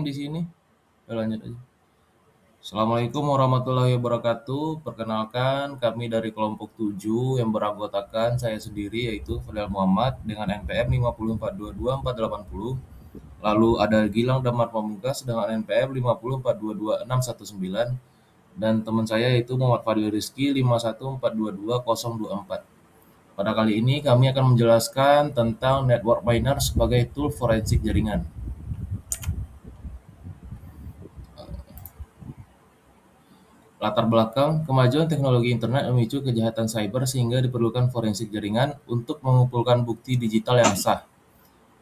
nge-game di sini. Ya, lanjut aja. Assalamualaikum warahmatullahi wabarakatuh. Perkenalkan, kami dari kelompok 7 yang beranggotakan saya sendiri yaitu Fadel Muhammad dengan NPM 504224810. Lalu ada Gilang Damar Pamungkas dengan NPM 504222619 dan teman saya yaitu Muhammad Fadil Rizky 514222024. Pada kali ini kami akan menjelaskan tentang network miner sebagai tool forensik jaringan. Latar belakang, kemajuan teknologi internet memicu kejahatan cyber sehingga diperlukan forensik jaringan untuk mengumpulkan bukti digital yang sah.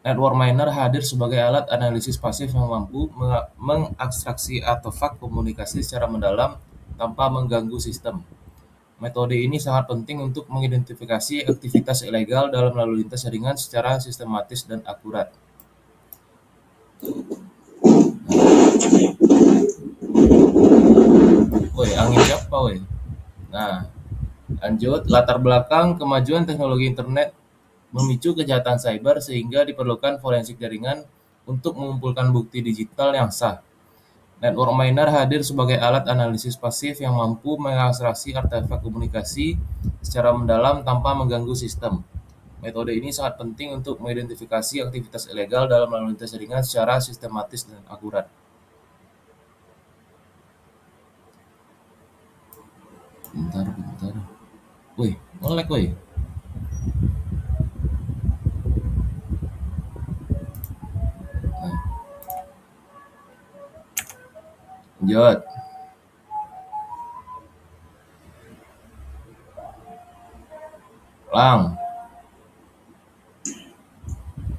Network miner hadir sebagai alat analisis pasif yang mampu mengabstraksi artefak komunikasi secara mendalam tanpa mengganggu sistem. Metode ini sangat penting untuk mengidentifikasi aktivitas ilegal dalam lalu lintas jaringan secara sistematis dan akurat. Woi, angin siapa woi? Nah, lanjut, latar belakang kemajuan teknologi internet memicu kejahatan cyber sehingga diperlukan forensik jaringan untuk mengumpulkan bukti digital yang sah. Network miner hadir sebagai alat analisis pasif yang mampu mengabstraksi artefak komunikasi secara mendalam tanpa mengganggu sistem. Metode ini sangat penting untuk mengidentifikasi aktivitas ilegal dalam lalu lintas jaringan secara sistematis dan akurat. Bentar. Wih, nge-lag wih. Lanjut. Lang.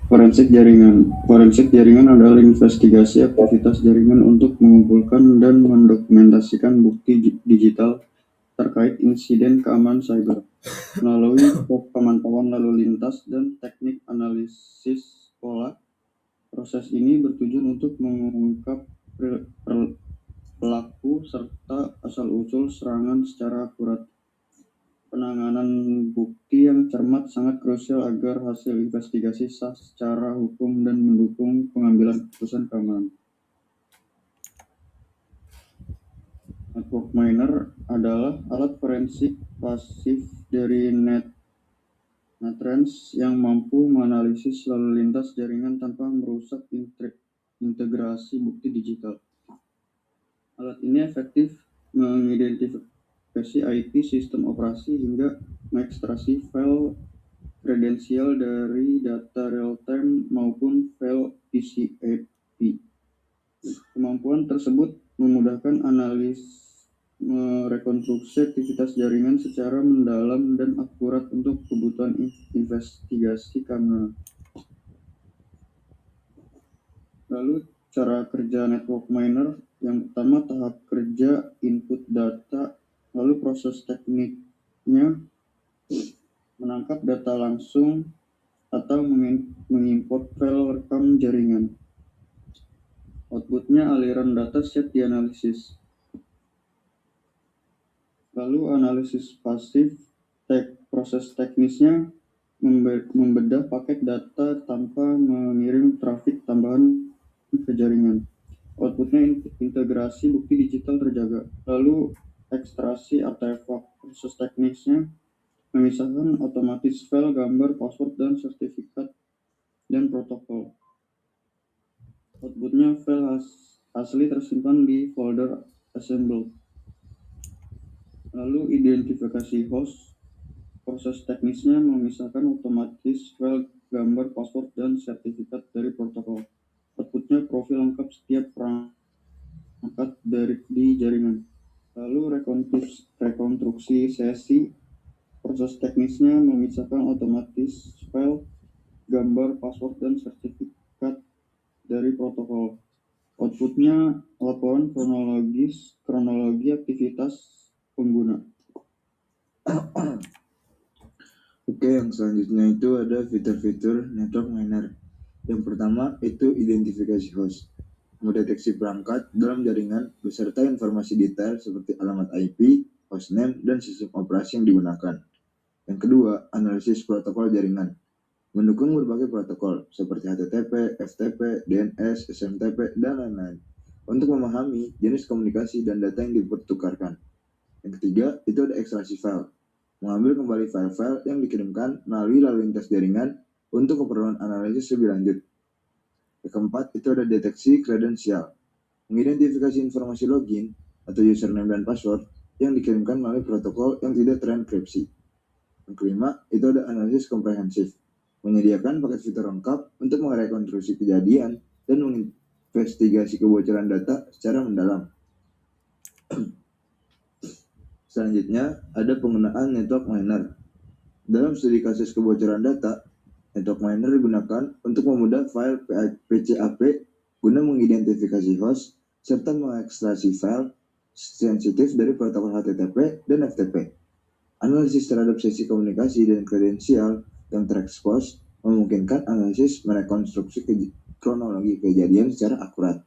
Forensik jaringan adalah investigasi aktivitas jaringan untuk mengumpulkan dan mendokumentasikan bukti digital terkait insiden keamanan cyber melalui pemantauan lalu lintas dan teknik analisis pola. Proses ini bertujuan untuk mengungkap pelaku serta asal-usul serangan secara akurat. Penanganan bukti yang cermat sangat krusial agar hasil investigasi sah secara hukum dan mendukung pengambilan keputusan keamanan. Network miner adalah alat forensik pasif dari netrans yang mampu menganalisis lalu lintas jaringan tanpa merusak integrasi bukti digital. Alat ini efektif mengidentifikasi IP sistem operasi hingga mengekstraksi file kredensial dari data real-time maupun file PCAP. Kemampuan tersebut memudahkan analis merekonstruksi aktivitas jaringan secara mendalam dan akurat untuk kebutuhan investigasi keamanan. Lalu cara kerja network miner, yang pertama tahap kerja input data, lalu proses tekniknya menangkap data langsung atau mengimport file rekam jaringan. Outputnya aliran data siap dianalisis. Lalu analisis pasif, proses teknisnya membedah paket data tanpa mengirim trafik tambahan ke jaringan. Outputnya integrasi bukti digital terjaga. Lalu ekstraksi artefak, proses teknisnya memisahkan otomatis file, gambar, password, dan sertifikat dan protokol. Outputnya file asli tersimpan di folder assembled. Lalu identifikasi host, proses teknisnya memisahkan otomatis file, gambar, password, dan sertifikat dari protokol. Outputnya profil lengkap setiap perangkat di jaringan. Lalu rekonstruksi sesi, proses teknisnya memisahkan otomatis file, gambar, password, dan sertifikat dari protokol. Outputnya laporan kronologi aktivitas pengguna. Oke, yang selanjutnya itu ada fitur-fitur network miner. Yang pertama itu identifikasi host, mendeteksi perangkat dalam jaringan beserta informasi detail seperti alamat IP, hostname, dan sistem operasi yang digunakan. Yang kedua, analisis protokol jaringan, mendukung berbagai protokol seperti HTTP, FTP, DNS, SMTP, dan lain-lain untuk memahami jenis komunikasi dan data yang dipertukarkan. Yang ketiga, itu ada ekstraksi file, mengambil kembali file-file yang dikirimkan melalui lalu lintas jaringan untuk keperluan analisis lebih lanjut. Yang keempat, itu ada deteksi kredensial, mengidentifikasi informasi login atau username dan password yang dikirimkan melalui protokol yang tidak terenkripsi. Yang kelima, itu ada analisis komprehensif, menyediakan paket fitur lengkap untuk merekonstruksi kejadian dan menginvestigasi kebocoran data secara mendalam. Selanjutnya, ada penggunaan network miner. Dalam studi kasus kebocoran data, network miner digunakan untuk memudah file PCAP guna mengidentifikasi host serta mengekstraksi file sensitif dari protokol HTTP dan FTP. Analisis terhadap sesi komunikasi dan kredensial yang terekspos memungkinkan analisis merekonstruksi kronologi kejadian secara akurat.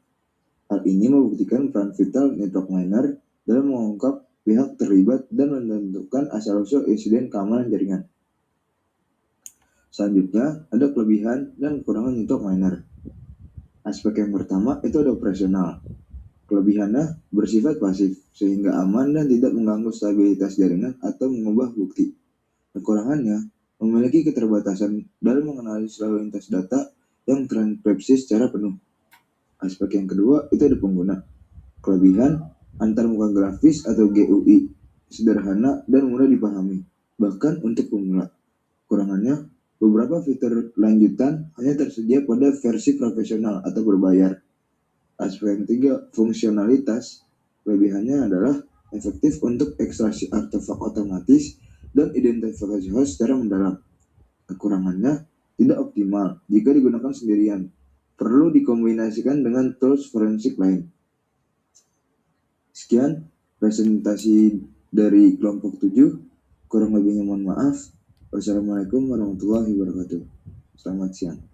Hal ini membuktikan peran vital network miner dalam mengungkap pihak terlibat dan menentukan asal-usul insiden keamanan jaringan. Selanjutnya, ada kelebihan dan kekurangan network miner. Aspek yang pertama itu ada operasional. Kelebihannya bersifat pasif, sehingga aman dan tidak mengganggu stabilitas jaringan atau mengubah bukti. Kekurangannya memiliki keterbatasan dalam menganalisis lalu lintas data yang terenkripsi secara penuh. Aspek yang kedua itu ada pengguna. Kelebihan antarmuka grafis atau GUI, sederhana dan mudah dipahami, bahkan untuk pemula. Kekurangannya, beberapa fitur lanjutan hanya tersedia pada versi profesional atau berbayar. Aspek yang ketiga, fungsionalitas. Kelebihannya adalah efektif untuk ekstraksi artefak otomatis dan identifikasi host secara mendalam. Kekurangannya tidak optimal jika digunakan sendirian. Perlu dikombinasikan dengan tools forensik lain. Sekian presentasi dari kelompok 7. Kurang lebihnya mohon maaf. Wassalamualaikum warahmatullahi wabarakatuh. Selamat siang.